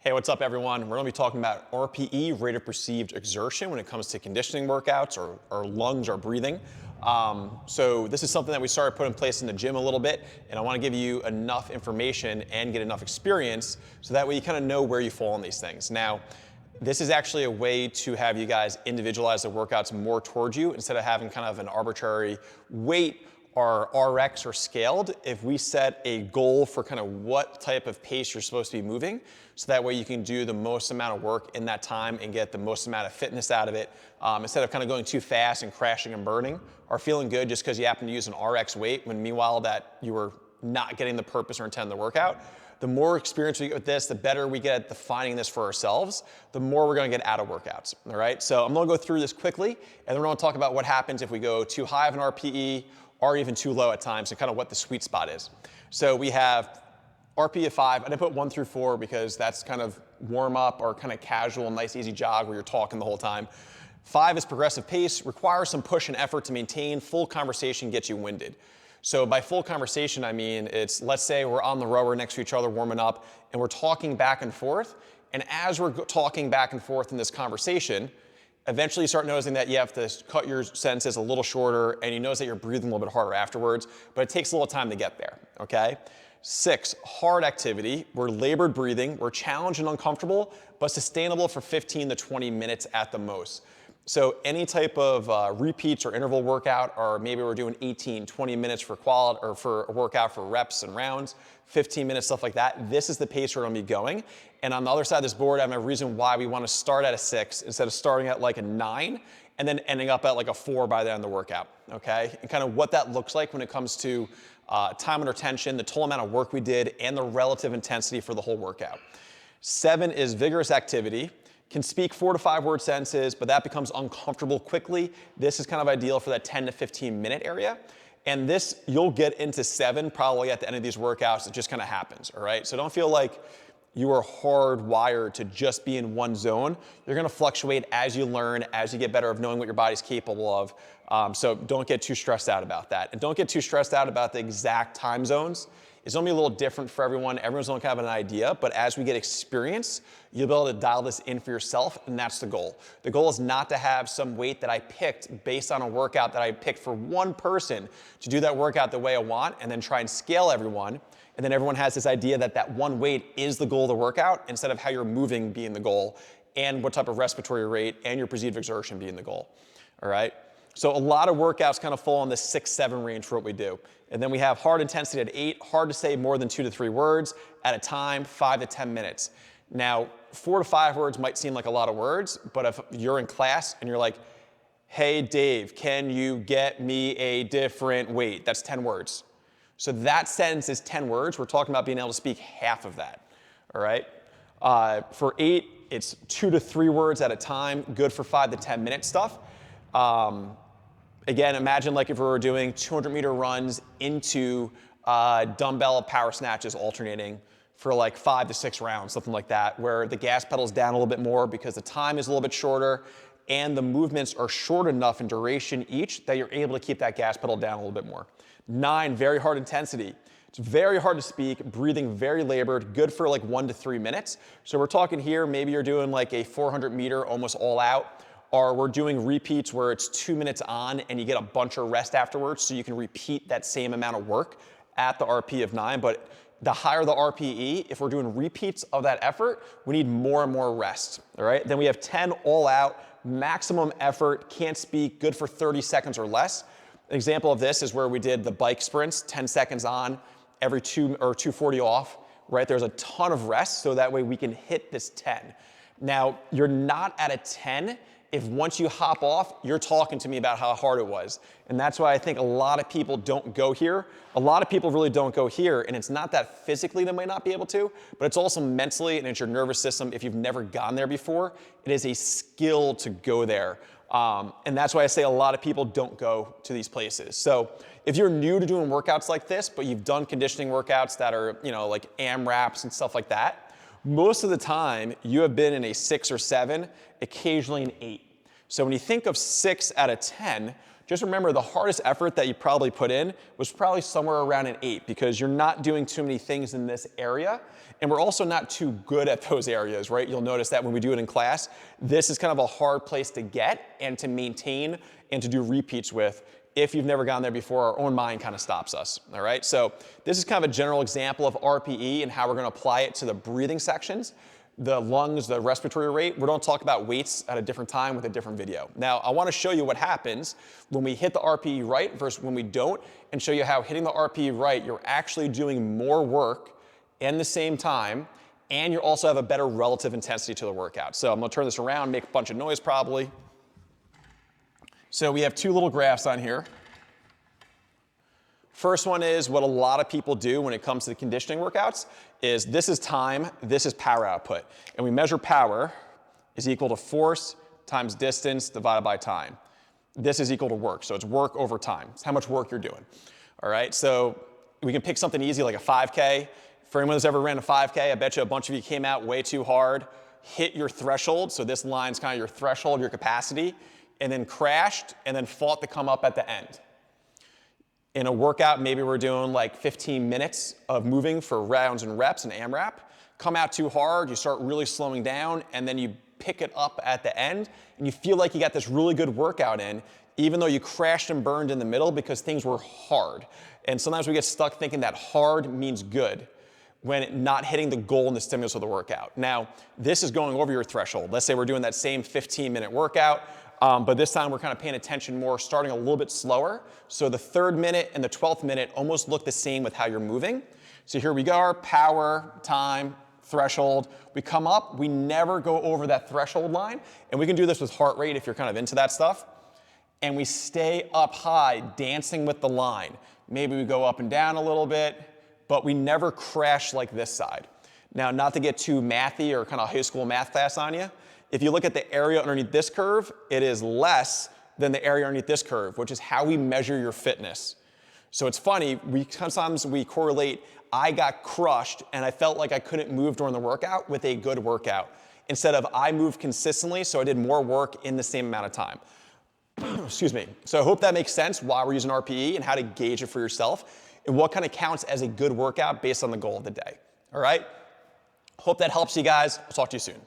Hey, what's up everyone? We're gonna be talking about RPE, rate of perceived exertion, when it comes to conditioning workouts or lungs or breathing. So this is something that we started putting in place in the gym a little bit, and I wanna give you enough information and get enough experience so that way you kind of know where you fall on these things. Now, this is actually a way to have you guys individualize the workouts more towards you instead of having kind of an arbitrary weight or RX or scaled. If we set a goal for kind of what type of pace you're supposed to be moving, so that way you can do the most amount of work in that time and get the most amount of fitness out of it, instead of kind of going too fast and crashing and burning, or feeling good just because you happen to use an RX weight when meanwhile that you were not getting the purpose or intent of the workout. The more experience we get with this, the better we get at defining this for ourselves, the more we're gonna get out of workouts, all right? So I'm gonna go through this quickly, and then we're gonna talk about what happens if we go too high of an RPE or even too low at times, and kind of what the sweet spot is. So we have RPE of 5. I didn't put 1 through 4 because that's kind of warm up or kind of casual, nice, easy jog where you're talking the whole time. 5 is progressive pace, requires some push and effort to maintain. Full conversation gets you winded. So by full conversation, I mean, it's, let's say we're on the rower next to each other warming up and we're talking back and forth. And as we're talking back and forth in this conversation, eventually you start noticing that you have to cut your sentences a little shorter, and you notice that you're breathing a little bit harder afterwards, but it takes a little time to get there, okay? 6, hard activity. We're labored breathing. We're challenged and uncomfortable, but sustainable for 15 to 20 minutes at the most. So any type of repeats or interval workout, or maybe we're doing 18, 20 minutes for quality or for a workout for reps and rounds, 15 minutes, stuff like that. This is the pace we're gonna be going. And on the other side of this board, I have a reason why we wanna start at a 6 instead of starting at like a 9 and then ending up at like a 4 by the end of the workout, okay? And kind of what that looks like when it comes to time under tension, the total amount of work we did, and the relative intensity for the whole workout. 7 is vigorous activity. Can speak 4 to 5 word sentences, but that becomes uncomfortable quickly. This is kind of ideal for that 10 to 15 minute area. And this, you'll get into 7 probably at the end of these workouts. It just kind of happens, all right? So don't feel like you are hardwired to just be in one zone. You're gonna fluctuate as you learn, as you get better of knowing what your body's capable of. So don't get too stressed out about that. And don't get too stressed out about the exact time zones. It's gonna be a little different for everyone. Everyone's gonna have an idea, but as we get experience, you'll be able to dial this in for yourself, and that's the goal. The goal is not to have some weight that I picked based on a workout that I picked for one person to do that workout the way I want, and then try and scale everyone. And then everyone has this idea that that one weight is the goal of the workout instead of how you're moving being the goal, and what type of respiratory rate and your perceived exertion being the goal, all right? So a lot of workouts kind of fall in the 6, 7 range for what we do. And then we have hard intensity at 8, hard to say more than 2 to 3 words at a time, 5 to 10 minutes. Now, 4 to 5 words might seem like a lot of words, but if you're in class and you're like, hey Dave, can you get me a different weight? That's 10 words. So that sentence is 10 words. We're talking about being able to speak half of that, all right? For 8, it's 2 to 3 words at a time, good for 5 to 10 minute stuff. Again, imagine like if we were doing 200-meter runs into dumbbell power snatches alternating for like 5 to 6 rounds, something like that, where the gas pedal's down a little bit more because the time is a little bit shorter and the movements are short enough in duration each that you're able to keep that gas pedal down a little bit more. 9, very hard intensity. It's very hard to speak, breathing very labored, good for like 1 to 3 minutes. So we're talking here, maybe you're doing like a 400-meter almost all out, or we're doing repeats where it's 2 minutes on and you get a bunch of rest afterwards, so you can repeat that same amount of work at the RPE of 9. But the higher the RPE, if we're doing repeats of that effort, we need more and more rest, all right? Then we have 10 all out, maximum effort, can't speak, good for 30 seconds or less. An example of this is where we did the bike sprints, 10 seconds on, every 240 off, right? There's a ton of rest, so that way we can hit this 10. Now, you're not at a 10 if once you hop off, you're talking to me about how hard it was. And that's why I think a lot of people don't go here. A lot of people really don't go here, and it's not that physically they might not be able to, but it's also mentally, and it's your nervous system. If you've never gone there before, it is a skill to go there. And that's why I say a lot of people don't go to these places. So if you're new to doing workouts like this, but you've done conditioning workouts that are, you know, like AMRAPs and stuff like that, most of the time you have been in a 6 or 7, occasionally an 8. So when you think of 6 out of 10, just remember the hardest effort that you probably put in was probably somewhere around an 8 because you're not doing too many things in this area. And we're also not too good at those areas, right? You'll notice that when we do it in class, this is kind of a hard place to get and to maintain and to do repeats with. If you've never gone there before, our own mind kind of stops us, all right? So this is kind of a general example of RPE and how we're gonna apply it to the breathing sections. The lungs, the respiratory rate, we're gonna talk about weights at a different time with a different video. Now, I wanna show you what happens when we hit the RPE right versus when we don't, and show you how hitting the RPE right, you're actually doing more work in the same time, and you also have a better relative intensity to the workout. So I'm gonna turn this around, make a bunch of noise probably. So we have two little graphs on here. First one is what a lot of people do when it comes to the conditioning workouts is this is time, this is power output. And we measure power is equal to force times distance divided by time. This is equal to work, so it's work over time. It's how much work you're doing. All right, so we can pick something easy like a 5K. For anyone who's ever ran a 5K, I bet you a bunch of you came out way too hard, hit your threshold, so this line's kind of your threshold, your capacity, and then crashed and then fought to come up at the end. In a workout, maybe we're doing like 15 minutes of moving for rounds and reps and AMRAP. Come out too hard, you start really slowing down, and then you pick it up at the end, and you feel like you got this really good workout in, even though you crashed and burned in the middle because things were hard. And sometimes we get stuck thinking that hard means good when not hitting the goal and the stimulus of the workout. Now, this is going over your threshold. Let's say we're doing that same 15-minute workout, but this time we're kind of paying attention more, starting a little bit slower. So the 3rd minute and the 12th minute almost look the same with how you're moving. So here we go, power, time, threshold. We come up, we never go over that threshold line. And we can do this with heart rate if you're kind of into that stuff. And we stay up high, dancing with the line. Maybe we go up and down a little bit, but we never crash like this side. Now, not to get too mathy or kind of high school math class on you, if you look at the area underneath this curve, it is less than the area underneath this curve, which is how we measure your fitness. So it's funny, sometimes we correlate, I got crushed and I felt like I couldn't move during the workout with a good workout, instead of I moved consistently, so I did more work in the same amount of time. Excuse me. So I hope that makes sense why we're using RPE and how to gauge it for yourself and what kind of counts as a good workout based on the goal of the day. All right? Hope that helps you guys. I'll talk to you soon.